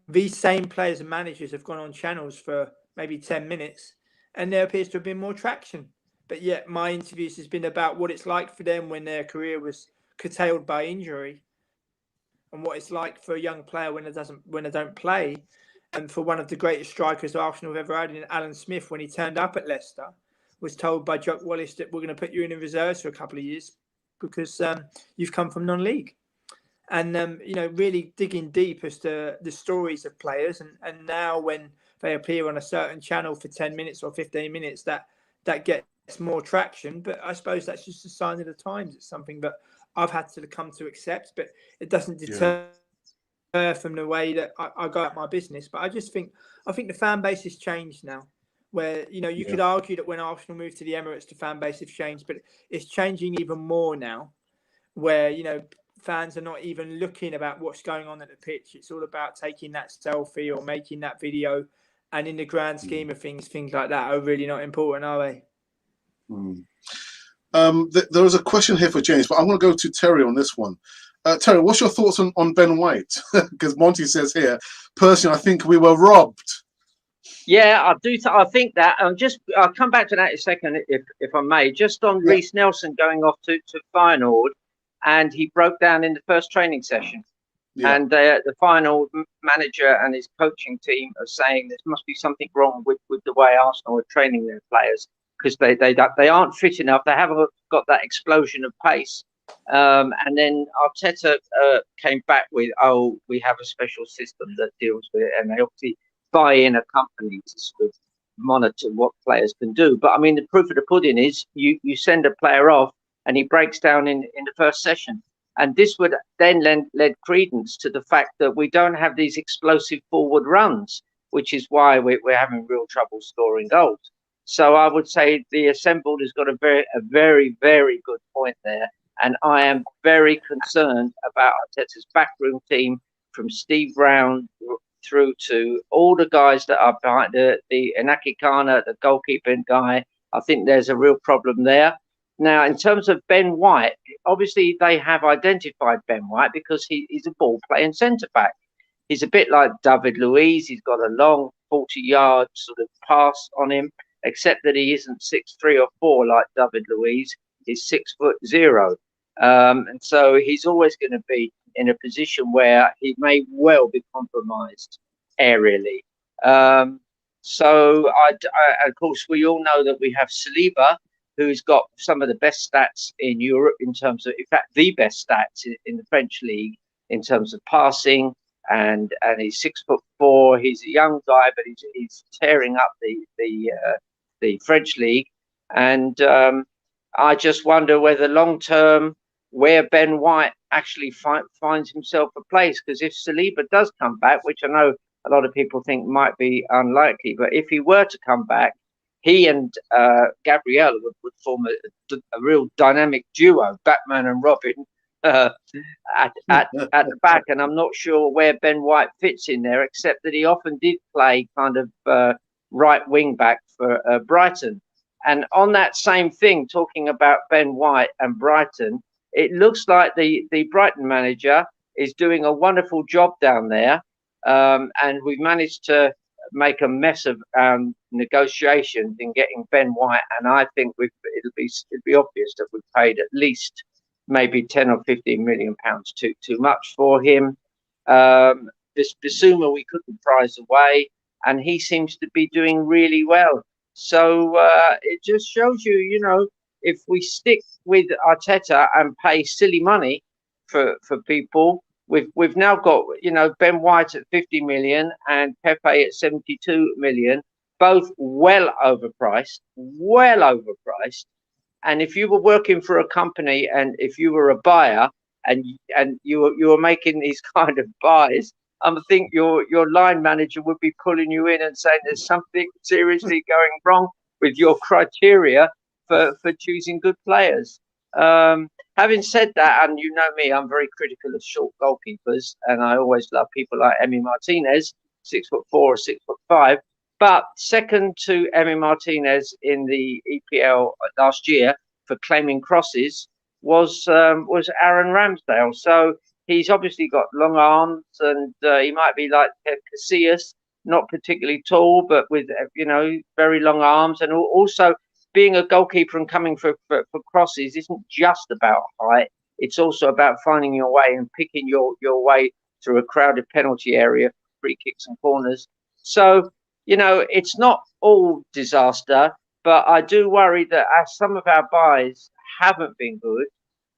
These same players and managers have gone on channels for maybe 10 minutes and there appears to have been more traction. But yet my interviews has been about what it's like for them when their career was curtailed by injury and what it's like for a young player when they don't play. And for one of the greatest strikers Arsenal have ever had, in Alan Smith, when he turned up at Leicester, was told by Jock Wallace that we're going to put you in reserves for a couple of years because you've come from non-league. And really digging deep as to the stories of players, and now when they appear on a certain channel for 10 minutes or 15 minutes, that gets more traction. But I suppose that's just a sign of the times. It's something that I've had to come to accept, but it doesn't deter from the way that I go at my business. But I think the fan base has changed now, where you could argue that when Arsenal moved to the Emirates, the fan base has changed, but it's changing even more now, where fans are not even looking about what's going on at the pitch. It's all about taking that selfie or making that video, and in the grand scheme of things like that are really not important, are they? There was a question here for James, but I'm going to go to Terry on this one. Terry, what's your thoughts on Ben White? Because Monty says here, personally, I think we were robbed. Yeah, I do. I think that. I'll come back to that in a second, if I may. Just on Reece Nelson going off to Feyenoord, and he broke down in the first training session. Yeah. And the Feyenoord manager and his coaching team are saying there must be something wrong with the way Arsenal are training their players, because they aren't fit enough. They haven't got that explosion of pace. And then Arteta came back with, we have a special system that deals with it, and they obviously buy in a company to sort of monitor what players can do. But I mean, the proof of the pudding is you send a player off and he breaks down in the first session. And this would then lend credence to the fact that we don't have these explosive forward runs, which is why we're having real trouble scoring goals. So I would say the assembled has got a very, very good point there. And I am very concerned about Arteta's backroom team, from Steve Brown through to all the guys that are behind the Inaki Kana, the goalkeeping guy. I think there's a real problem there. Now, in terms of Ben White, obviously they have identified Ben White because he's a ball-playing centre-back. He's a bit like David Luiz. He's got a long 40-yard sort of pass on him, except that he isn't 6'3" or 4" like David Luiz. He's 6'0". And so he's always going to be in a position where he may well be compromised aerially. So, of course, we all know that we have Saliba, who's got some of the best stats in Europe in terms of, in fact, the best stats in the French league in terms of passing, and he's 6'4". He's a young guy, but he's tearing up the French league. And I just wonder whether long term, where Ben White actually finds himself a place, because if Saliba does come back, which I know a lot of people think might be unlikely, but if he were to come back, he and Gabriel would form a real dynamic duo, Batman and Robin, at the back. And I'm not sure where Ben White fits in there, except that he often did play kind of right wing back for Brighton. And on that same thing, talking about Ben White and Brighton, it looks like the Brighton manager is doing a wonderful job down there. And we've managed to make a mess of negotiations in getting Ben White, and I think it'll be obvious that we've paid at least maybe 10 or 15 million pounds too much for him. Bissouma we couldn't prize away, and he seems to be doing really well. So it just shows you, if we stick with Arteta and pay silly money for people. We've now got, Ben White at 50 million and Pepe at 72 million, both well overpriced. And if you were working for a company, and if you were a buyer and you were making these kind of buys, I think your line manager would be pulling you in and saying there's something seriously going wrong with your criteria for choosing good players. Having said that, and you know me, I'm very critical of short goalkeepers, and I always love people like Emi Martinez, 6'4" or 6'5". but second to Emi Martinez in the EPL last year for claiming crosses was Aaron Ramsdale. So he's obviously got long arms, and he might be like Casillas, not particularly tall, but with very long arms, and also being a goalkeeper and coming for crosses isn't just about height. It's also about finding your way and picking your way through a crowded penalty area, free kicks and corners. So, it's not all disaster, but I do worry that as some of our buys haven't been good,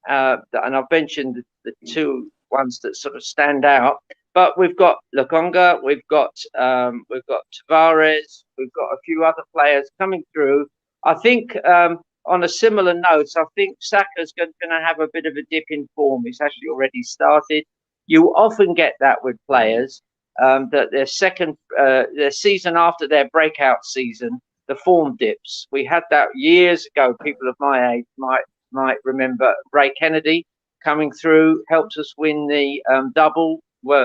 and I've mentioned the two ones that sort of stand out. But we've got Lokonga, we've got Tavares, we've got a few other players coming through. I think on a similar note, I think Saka's going to have a bit of a dip in form. He's actually already started. You often get that with players that their season after their breakout season, the form dips. We had that years ago. People of my age might remember Ray Kennedy coming through, helped us win the double,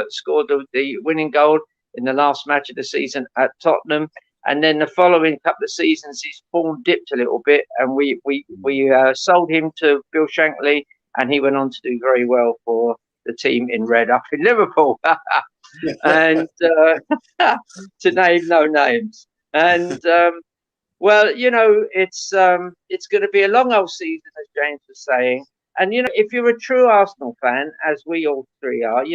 scored the winning goal in the last match of the season at Tottenham. And then the following couple of seasons, his form dipped a little bit, and we sold him to Bill Shankly, and he went on to do very well for the team in red up in Liverpool. And to name no names. And well, it's going to be a long old season, as James was saying. And if you're a true Arsenal fan, as we all three are,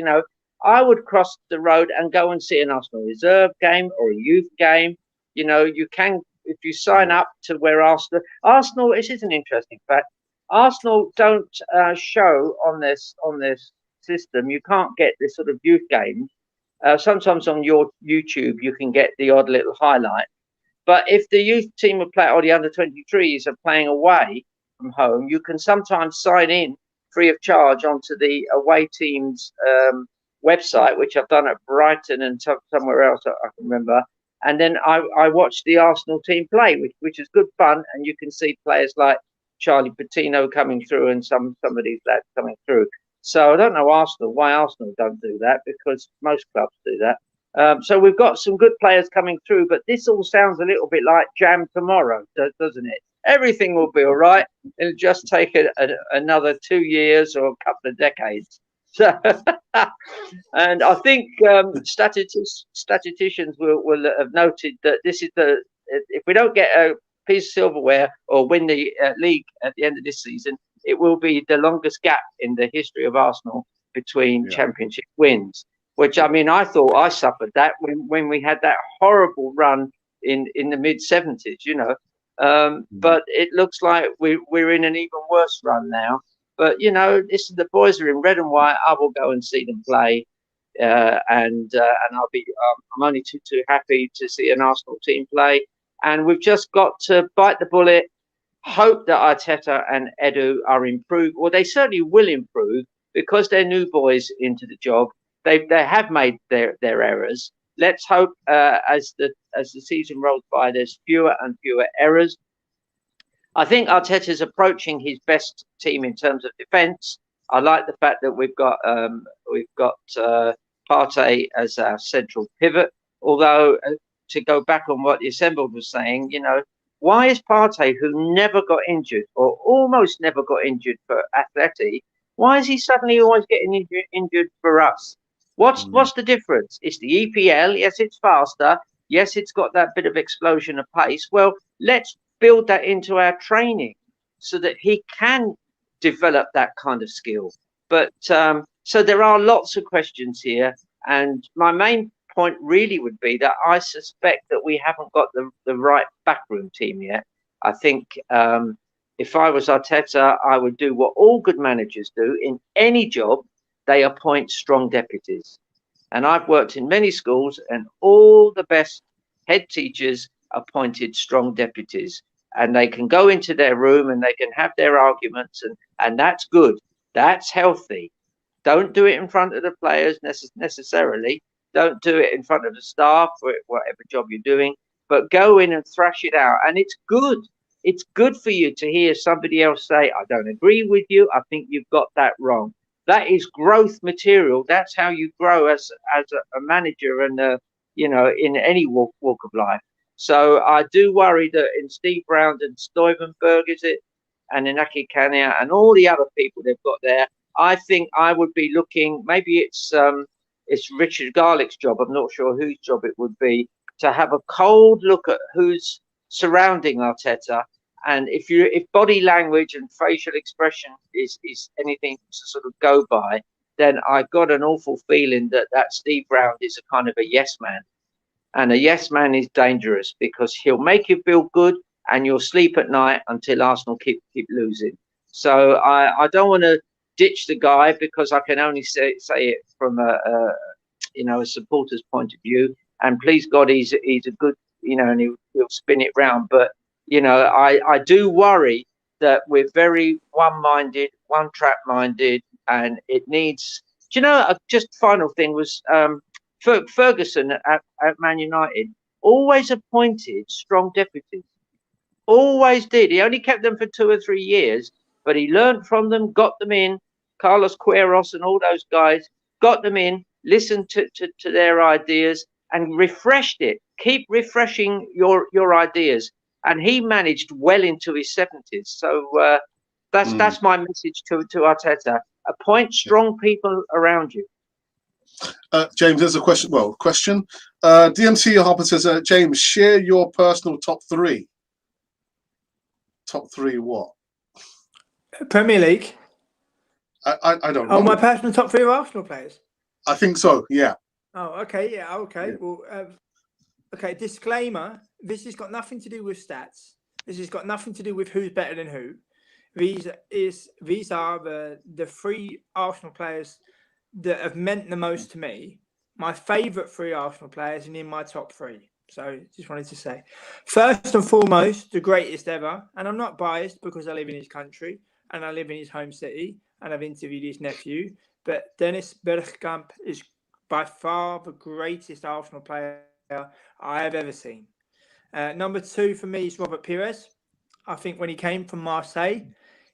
I would cross the road and go and see an Arsenal reserve game or a youth game. You can, if you sign up to where Arsenal, this is an interesting fact. Arsenal don't show on this system. You can't get this sort of youth game. Sometimes on your YouTube, you can get the odd little highlight. But if the youth team are playing, or the under-23s are playing away from home, you can sometimes sign in free of charge onto the away team's website, which I've done at Brighton and somewhere else I can remember. And then I watched the Arsenal team play, which is good fun. And you can see players like Charlie Patino coming through and some of these lads coming through. So I don't know why Arsenal don't do that, because most clubs do that. So we've got some good players coming through, but this all sounds a little bit like Jam Tomorrow, doesn't it? Everything will be all right. It'll just take another 2 years or a couple of decades. So, and I think statisticians will have noted that this is if we don't get a piece of silverware or win the league at the end of this season, it will be the longest gap in the history of Arsenal between championship wins. Which, I mean, I thought I suffered that when we had that horrible run in the mid-70s, But it looks like we're in an even worse run now. But, the boys are in red and white. I will go and see them play. And I'm only too happy to see an Arsenal team play. And we've just got to bite the bullet, hope that Arteta and Edu are improved. Well, they certainly will improve because they're new boys into the job. They have made their errors. Let's hope as the season rolls by, there's fewer and fewer errors. I think Arteta is approaching his best team in terms of defence. I like the fact that we've got Partey as our central pivot. Although to go back on what the assembled was saying, why is Partey, who never got injured or almost never got injured for Atleti, why is he suddenly always getting injured for us? What's the difference? It's the EPL. Yes, it's faster. Yes, it's got that bit of explosion of pace. Well, let's build that into our training so that he can develop that kind of skill. But so there are lots of questions here. And my main point really would be that I suspect that we haven't got the right backroom team yet. I think if I was Arteta, I would do what all good managers do in any job. They appoint strong deputies. And I've worked in many schools, and all the best head teachers appointed strong deputies. And they can go into their room and they can have their arguments, and that's good. That's healthy. Don't do it in front of the players necessarily. Don't do it in front of the staff or whatever job you're doing, but go in and thrash it out. And it's good. It's good for you to hear somebody else say, I don't agree with you. I think you've got that wrong. That is growth material. That's how you grow as a manager and, in any walk of life. So I do worry that in Steve Brown and Stuyvenberg, is it, and Inaki Kania and all the other people they've got there, I think I would be looking. Maybe it's Richard Garlick's job. I'm not sure whose job it would be to have a cold look at who's surrounding Arteta. And if body language and facial expression is anything to sort of go by, then I've got an awful feeling that Steve Brown is a kind of a yes man. And a yes man is dangerous because he'll make you feel good and you'll sleep at night until Arsenal keep losing. So I don't want to ditch the guy because I can only say it from a supporter's point of view. And please God, he's a good, and he'll spin it round. But I do worry that we're very one-minded, one-track minded, and it needs. Do you know? Just final thing was Ferguson at Man United always appointed strong deputies. Always did. He only kept them for 2 or 3 years, but he learned from them, got them in. Carlos Queiroz and all those guys got them in, listened to their ideas, and refreshed it. Keep refreshing your ideas. And he managed well into his 70s. So that's my message to Arteta. Appoint strong people around you. James, there's a question. Well, question. DMC Harper says, James, share your personal top 3. Top 3 what? Premier League. I don't know. Oh, my personal top 3 Arsenal players? I think so, yeah. Oh, okay, yeah, okay. Yeah. Well, okay, disclaimer. This has got nothing to do with stats. This has got nothing to do with who's better than who. These are the 3 Arsenal players that have meant the most to me. My favourite 3 Arsenal players and in my top 3. So just wanted to say, first and foremost, the greatest ever. And I'm not biased because I live in his country and I live in his home city and I've interviewed his nephew. But Dennis Bergkamp is by far the greatest Arsenal player I have ever seen. Number 2 for me is Robert Perez. I think when he came from Marseille,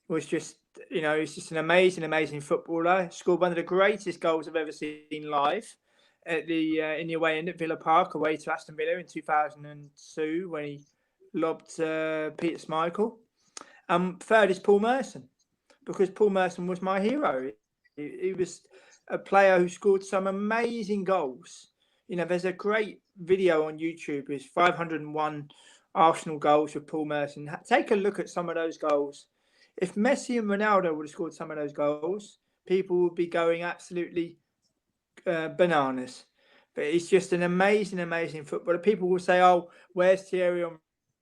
it was just, he's just an amazing footballer. Scored one of the greatest goals I've ever seen live at in the away end at Villa Park, away to Aston Villa in 2002 when he lobbed Peter Schmeichel. Third is Paul Merson, because Paul Merson was my hero. He was a player who scored some amazing goals. There's a great video on YouTube. It's 501 Arsenal goals with Paul Merson. Take a look at some of those goals. If Messi and Ronaldo would have scored some of those goals, people would be going absolutely bananas. But it's just an amazing footballer. People will say, "Oh, where's Thierry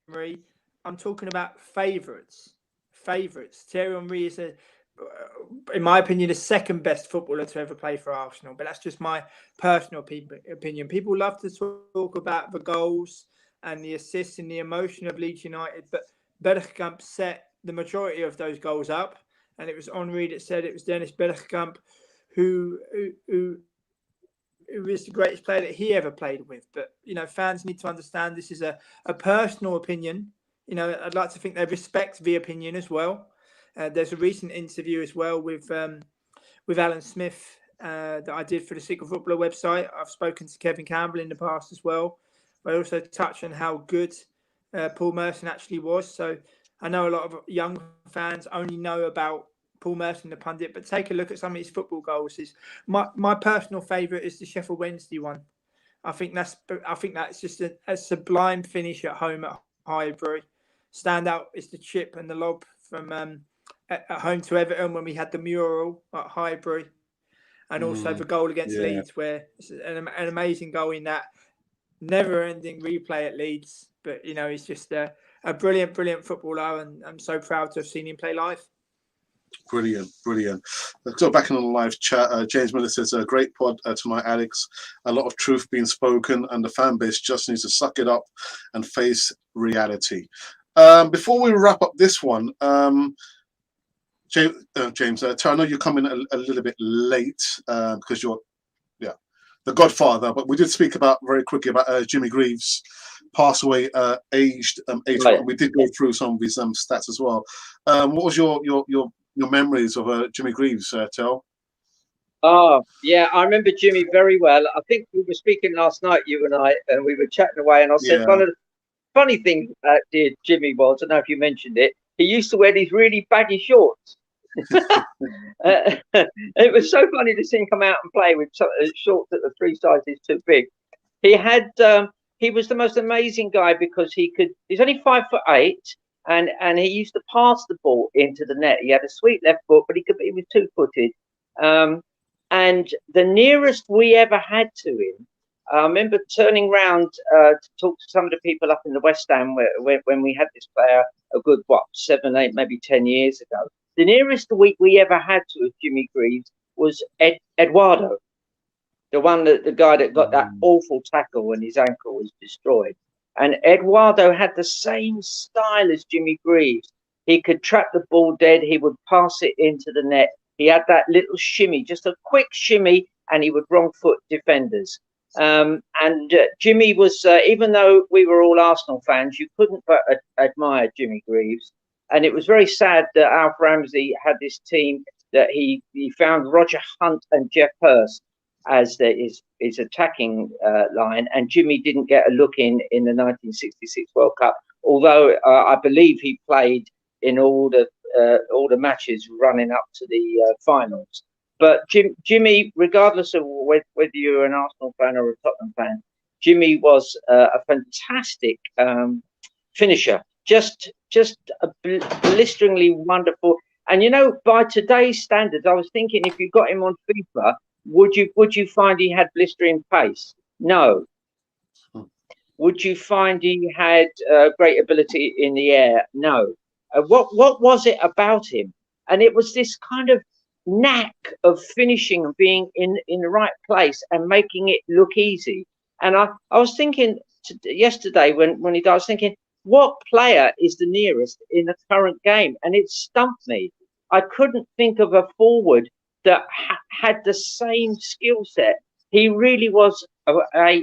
Henry?" I'm talking about favourites. Thierry Henry is, in my opinion, the second best footballer to ever play for Arsenal. But that's just my personal opinion. People love to talk about the goals and the assists and the emotion of Leeds United, but Bergkamp set the majority of those goals up, and it was Henry that said it was Dennis Bergkamp who is the greatest player that he ever played with. But fans need to understand this is a personal opinion. I'd like to think they respect the opinion as well. There's a recent interview as well with Alan Smith that I did for the Secret Footballer website. I've spoken to Kevin Campbell in the past as well. I also touch on how good Paul Merson actually was. So I know a lot of young fans only know about Paul Merson, the pundit, but take a look at some of his football goals. My personal favourite is the Sheffield Wednesday one. I think that's just a sublime finish at home at Highbury. Standout is the chip and the lob from at home to Everton when we had the mural at Highbury, and also the goal against Leeds, where it's an amazing goal in that never-ending replay at Leeds. But he's just a brilliant footballer, and I'm so proud to have seen him play live. Brilliant. Let's go back in on the live chat. James Miller says, a great pod tonight, Alex. A lot of truth being spoken, and the fan base just needs to suck it up and face reality. Before we wrap up this one, James, I know you're coming a little bit late because you're, the Godfather, but we did speak very quickly about Jimmy Greaves, passed away aged 81. Right. We did go through some of his stats as well. What was your memories of Jimmy Greaves, Tel? Oh, yeah, I remember Jimmy very well. I think we were speaking last night, you and I, and we were chatting away, and I said funny thing, dear Jimmy was, I don't know if you mentioned it, he used to wear these really baggy shorts. It was so funny to see him come out and play with shorts that were 3 sizes too big. He was the most amazing guy because he's only 5'8", and he used to pass the ball into the net. He had a sweet left foot, but he was 2-footed. And the nearest we ever had to him, I remember turning round to talk to some of the people up in the West Ham when we had this player a good 7, 8, maybe 10 years ago. The nearest we ever had to Jimmy Greaves was Eduardo, the guy that got that awful tackle when his ankle was destroyed. And Eduardo had the same style as Jimmy Greaves. He could trap the ball dead. He would pass it into the net. He had that little shimmy, just a quick shimmy, and he would wrong foot defenders. Jimmy was, even though we were all Arsenal fans, you couldn't but admire Jimmy Greaves. And it was very sad that Alf Ramsey had this team that he found Roger Hunt and Jeff Hurst as his attacking line, and Jimmy didn't get a look in the 1966 World Cup, although I believe he played in all the matches running up to the finals. But Jimmy, regardless of whether you're an Arsenal fan or a Tottenham fan, Jimmy was a fantastic finisher, just a blisteringly wonderful. And by today's standards, I was thinking if you got him on FIFA, would you find he had blistering pace? No. Would you find he had great ability in the air? No. What was it about him? And it was this kind of knack of finishing and being in the right place and making it look easy. And I was thinking yesterday when he died, I was thinking, what player is the nearest in the current game? And it stumped me. I couldn't think of a forward that had the same skill set. He really was a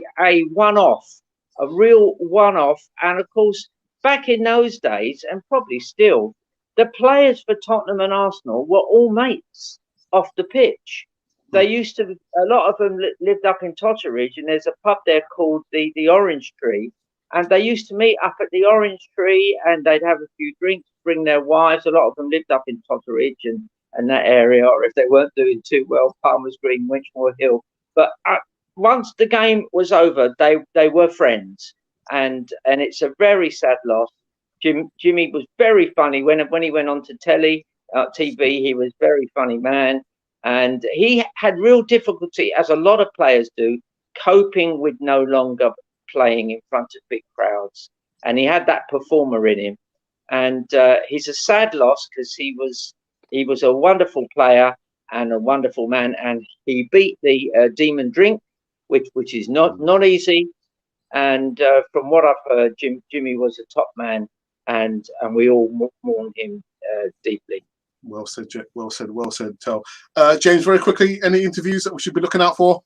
one-off, a real one-off. And of course, back in those days, and probably still, the players for Tottenham and Arsenal were all mates off the pitch. They used to, a lot of them lived up in Totteridge, and there's a pub there called the Orange Tree. And they used to meet up at the Orange Tree, and they'd have a few drinks, bring their wives. A lot of them lived up in Totteridge and that area, or if they weren't doing too well, Palmer's Green, Winchmore Hill. But once the game was over, they were friends, and it's a very sad loss. Jimmy was very funny when he went on to TV. He was a very funny man, and he had real difficulty, as a lot of players do, coping with no longer playing in front of big crowds. And he had that performer in him, and he's a sad loss because he was a wonderful player and a wonderful man, and he beat the demon drink, which is not easy. And from what I've heard, Jimmy was a top man, and we all mourn him deeply. Well said, well said, Tel. James, very quickly, any interviews that we should be looking out for?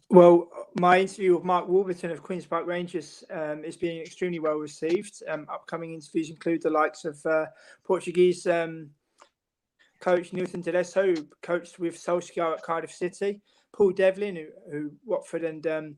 Well, my interview with Mark Warburton of Queen's Park Rangers is being extremely well received. Upcoming interviews include the likes of Portuguese coach Nilton Tedesco, who coached with Solskjaer at Cardiff City, Paul Devlin, who Watford and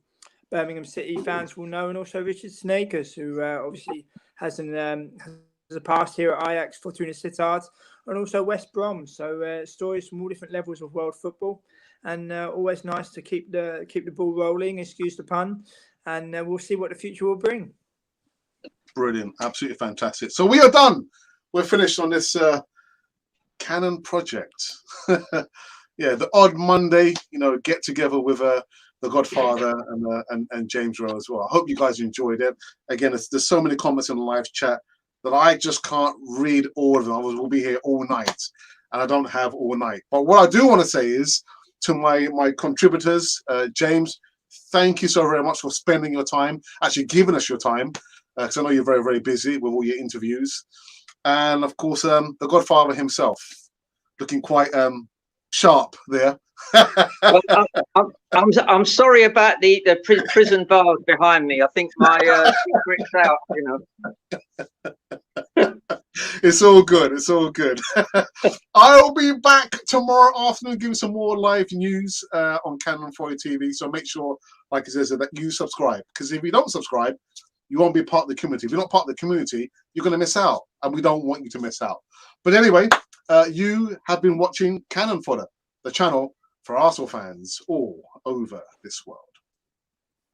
Birmingham City fans will know, and also Richard Snakers, who obviously has a past here at Ajax, Fortuna Sittard, and also West Brom. So stories from all different levels of world football, and always nice to keep the ball rolling, excuse the pun, and we'll see what the future will bring. Brilliant, absolutely fantastic. So we are done. We're finished on this Canon project. Yeah, the odd Monday, get together with the Godfather and James Rowe as well. I hope you guys enjoyed it. Again, there's so many comments in the live chat that I just can't read all of them. We'll be here all night, and I don't have all night. But what I do want to say is to my contributors, James, thank you so very much for spending your time, actually giving us your time, because I know you're very, very busy with all your interviews. And of course, the Godfather himself, looking quite sharp there. Well, I'm sorry about the prison bars behind me. I think my secret's out, It's all good. It's all good. I'll be back tomorrow afternoon giving some more live news on Canon Fodder TV. So make sure, like I said, that you subscribe. Because if you don't subscribe, you won't be part of the community. If you're not part of the community, you're going to miss out. And we don't want you to miss out. But anyway, you have been watching Canon Fodder, the channel for Arsenal fans all over this world.